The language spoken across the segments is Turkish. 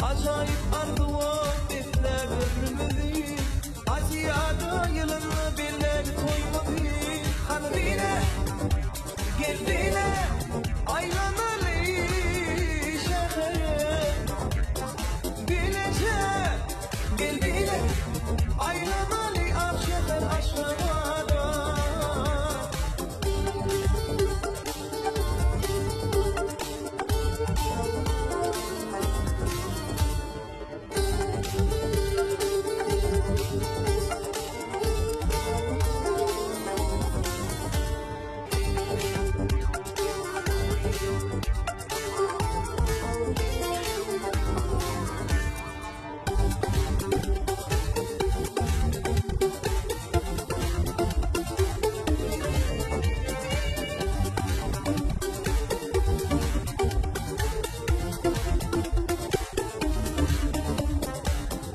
Acayip ardıvan etler örmedi, acıyada yılını bile koymadı. Hanımine geldiğine ayrılmalı şehre, bilece geldiğine ayrılmalı ah şehir aşkına.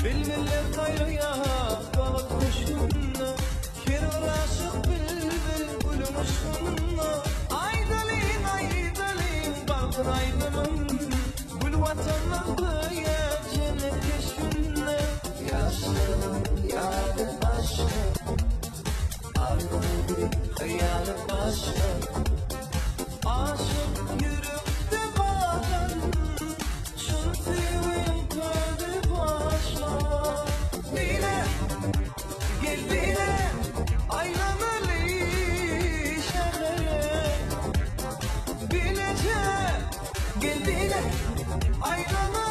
Bilmeler gayrıya bak kuşunla, kere aşık bülbül gülmüşünla. Aydalın aydalın balkın aydalın, gül vatanlıklı ya cennet keşfünle. Yaşlı yarı başka, ardı hayali başka. Aşık yürekte bakan, şunu seveyim kalbi başka. Dile geldiğine ayrılmalı şehre, bilece geldiğine ayrılmalı.